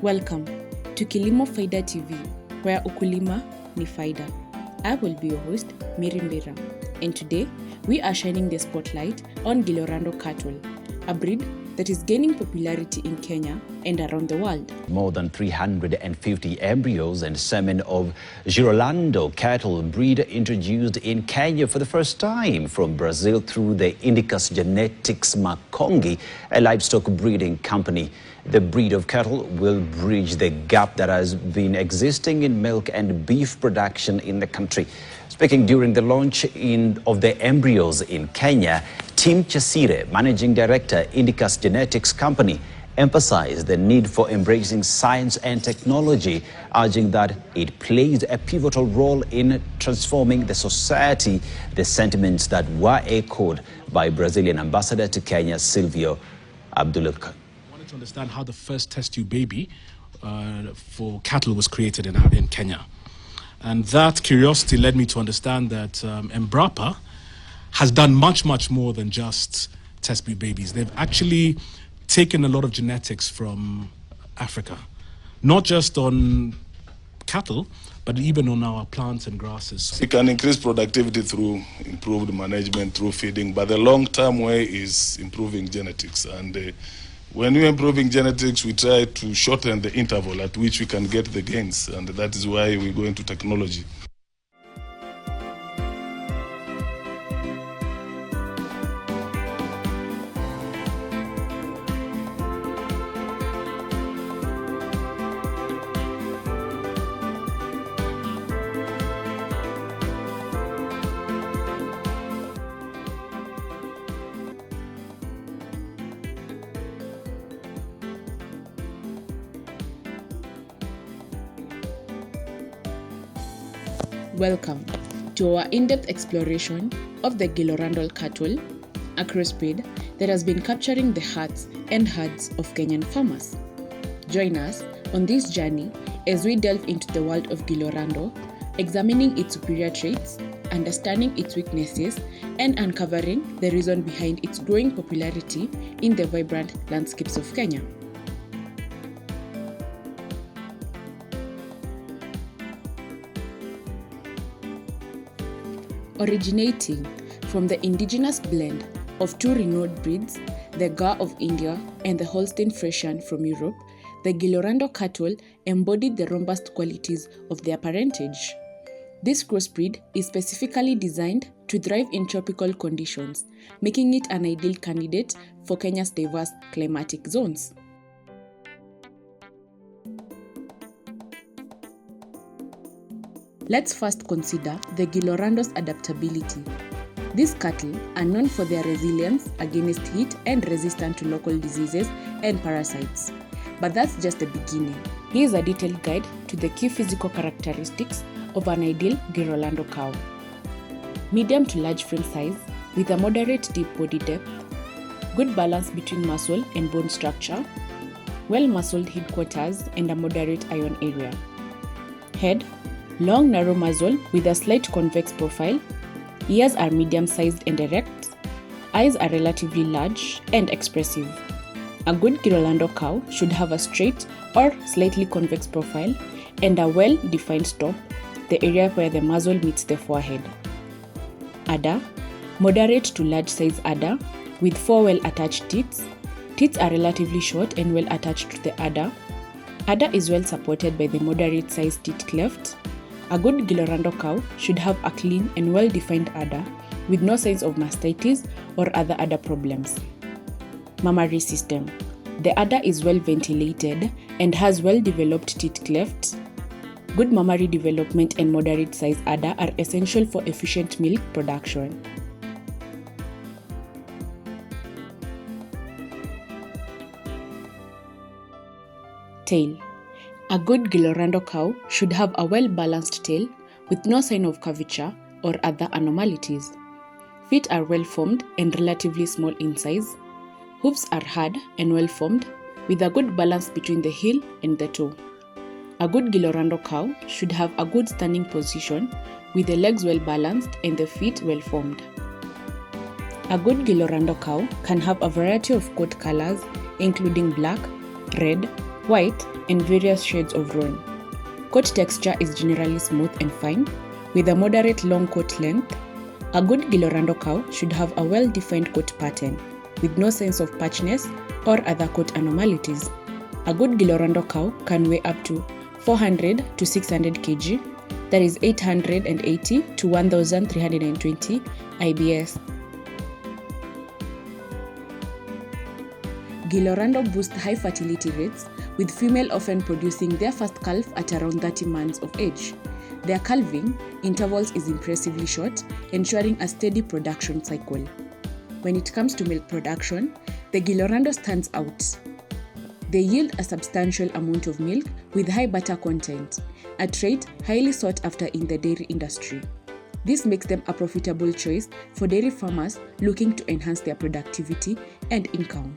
Welcome to Kilimo Faida TV, where ukulima ni faida. I will be your host, Miri Mbira, and today we are shining the spotlight on GIROLANDO cattle, a breed that is gaining popularity in Kenya and around the world. More than 350 embryos and semen of GIROLANDO cattle breed introduced in Kenya for the first time from Brazil through the Indicus Genetics Makongi, a livestock breeding company. The breed of cattle will bridge the gap that has been existing in milk and beef production in the country. Speaking during the launch of the embryos in Kenya, Tim Chasire, Managing Director, Indicus Genetics Company, emphasized the need for embracing science and technology, urging that it plays a pivotal role in transforming the society, the sentiments that were echoed by Brazilian Ambassador to Kenya, Silvio Abduluk. I wanted to understand how the first test tube baby for cattle was created in Kenya. And that curiosity led me to understand that Embrapa has done much more than just test tube babies. They've actually taken a lot of genetics from Africa, not just on cattle, but even on our plants and grasses. We can increase productivity through improved management, through feeding, but the long-term way is improving genetics. And when we're improving genetics, we try to shorten the interval at which we can get the gains, and that is why we go into technology. Welcome to our in-depth exploration of the GIROLANDO cattle, a crossbreed that has been capturing the hearts and hearts of Kenyan farmers. Join us on this journey as we delve into the world of GIROLANDO, examining its superior traits, understanding its weaknesses, and uncovering the reason behind its growing popularity in the vibrant landscapes of Kenya. Originating from the indigenous blend of two renowned breeds, the GIR of India and the Holstein Friesian from Europe, the GIROLANDO cattle embodied the robust qualities of their parentage. This crossbreed is specifically designed to thrive in tropical conditions, making it an ideal candidate for Kenya's diverse climatic zones. Let's first consider the GIROLANDO's adaptability. These cattle are known for their resilience against heat and resistant to local diseases and parasites. But that's just the beginning. Here's a detailed guide to the key physical characteristics of an ideal GIROLANDO cow. Medium to large frame size with a moderate deep body depth, good balance between muscle and bone structure, well-muscled hindquarters and a moderate iron area. Head: long narrow muzzle with a slight convex profile. Ears are medium-sized and erect. Eyes are relatively large and expressive. A good GIROLANDO cow should have a straight or slightly convex profile and a well-defined stop, the area where the muzzle meets the forehead. Udder: moderate to large size udder with 4 well-attached teats. Teats are relatively short and well attached to the udder. Udder is well supported by the moderate sized teat cleft. A good GIROLANDO cow should have a clean and well-defined udder with no signs of mastitis or other udder problems. Mammary system: the udder is well ventilated and has well-developed teat clefts. Good mammary development and moderate size udder are essential for efficient milk production. Tail: a good GIROLANDO cow should have a well-balanced tail with no sign of curvature or other anomalies. Feet are well-formed and relatively small in size. Hoofs are hard and well-formed with a good balance between the heel and the toe. A good GIROLANDO cow should have a good standing position with the legs well-balanced and the feet well-formed. A good GIROLANDO cow can have a variety of coat colors including black, red, white, and various shades of roan. Coat texture is generally smooth and fine, with a moderate long coat length. A good GIROLANDO cow should have a well-defined coat pattern, with no sense of patchiness or other coat abnormalities. A good GIROLANDO cow can weigh up to 400 to 600 kg, that is 880 to 1320 IBS. GIROLANDO boosts high fertility rates, with female often producing their first calf at around 30 months of age. Their calving intervals is impressively short, ensuring a steady production cycle. When it comes to milk production, the GIROLANDO stands out. They yield a substantial amount of milk with high butter content, a trait highly sought after in the dairy industry. This makes them a profitable choice for dairy farmers looking to enhance their productivity and income.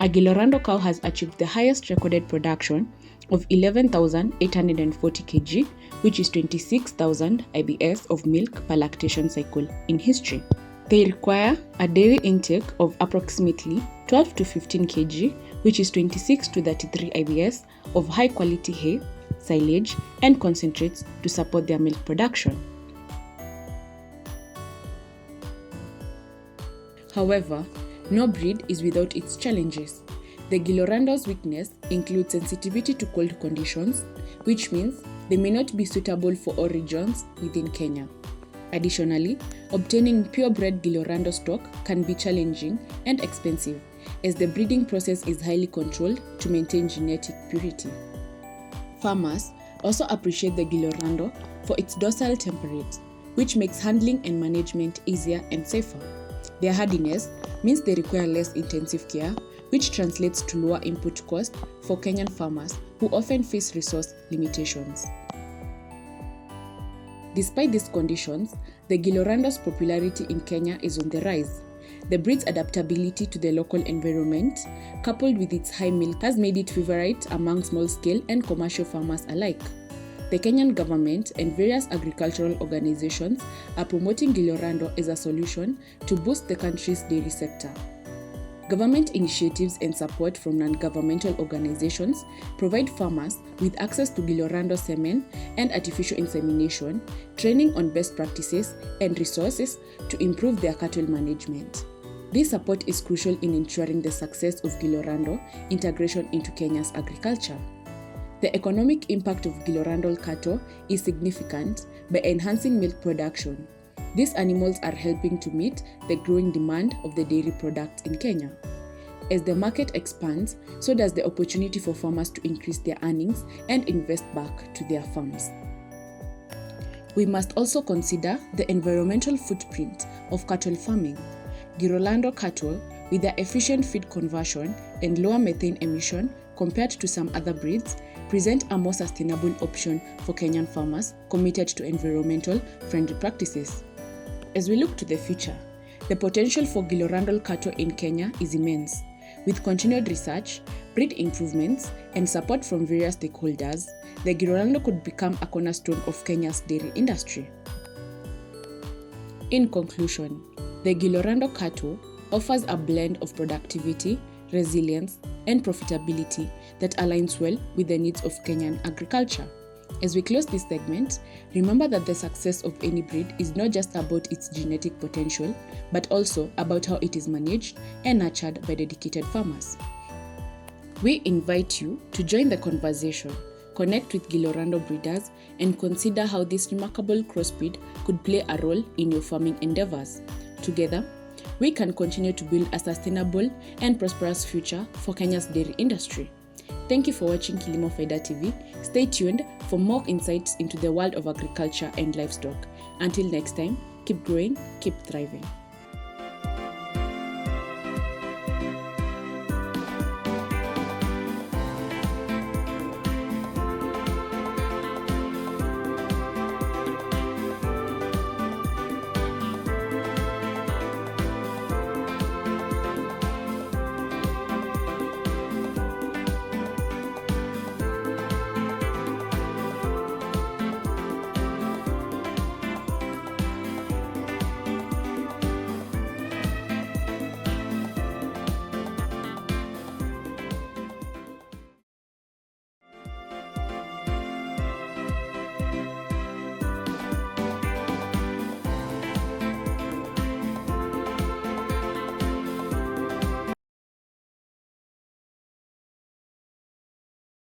A GIROLANDO cow has achieved the highest recorded production of 11,840 kg, which is 26,000 IBS of milk per lactation cycle in history. They require a dairy intake of approximately 12 to 15 kg, which is 26 to 33 IBS of high quality hay, silage, and concentrates to support their milk production. However, no breed is without its challenges. The GIROLANDO's weakness includes sensitivity to cold conditions, which means they may not be suitable for all regions within Kenya. Additionally, obtaining purebred GIROLANDO stock can be challenging and expensive, as the breeding process is highly controlled to maintain genetic purity. Farmers also appreciate the GIROLANDO for its docile temperament, which makes handling and management easier and safer. Their hardiness means they require less intensive care, which translates to lower input cost for Kenyan farmers who often face resource limitations. Despite these conditions, the GIROLANDO's popularity in Kenya is on the rise. The breed's adaptability to the local environment, coupled with its high milk, has made it favorite among small-scale and commercial farmers alike. The Kenyan government and various agricultural organizations are promoting GIROLANDO as a solution to boost the country's dairy sector. Government initiatives and support from non-governmental organizations provide farmers with access to GIROLANDO semen and artificial insemination, training on best practices, and resources to improve their cattle management. This support is crucial in ensuring the success of GIROLANDO integration into Kenya's agriculture. The economic impact of GIROLANDO cattle is significant by enhancing milk production. These animals are helping to meet the growing demand of the dairy products in Kenya. As the market expands, so does the opportunity for farmers to increase their earnings and invest back to their farms. We must also consider the environmental footprint of cattle farming. GIROLANDO cattle, with their efficient feed conversion and lower methane emission compared to some other breeds, present a more sustainable option for Kenyan farmers committed to environmental friendly practices. As we look to the future, the potential for GIROLANDO cattle in Kenya is immense. With continued research, breed improvements, and support from various stakeholders, the GIROLANDO could become a cornerstone of Kenya's dairy industry. In conclusion, the GIROLANDO cattle offers a blend of productivity, resilience, and profitability that aligns well with the needs of Kenyan agriculture. As we close this segment, remember that the success of any breed is not just about its genetic potential, but also about how it is managed and nurtured by dedicated farmers. We invite you to join the conversation, connect with GIROLANDO breeders, and consider how this remarkable crossbreed could play a role in your farming endeavors. Together, we can continue to build a sustainable and prosperous future for Kenya's dairy industry. Thank you for watching Kilimo Faida TV. Stay tuned for more insights into the world of agriculture and livestock. Until next time, keep growing, keep thriving.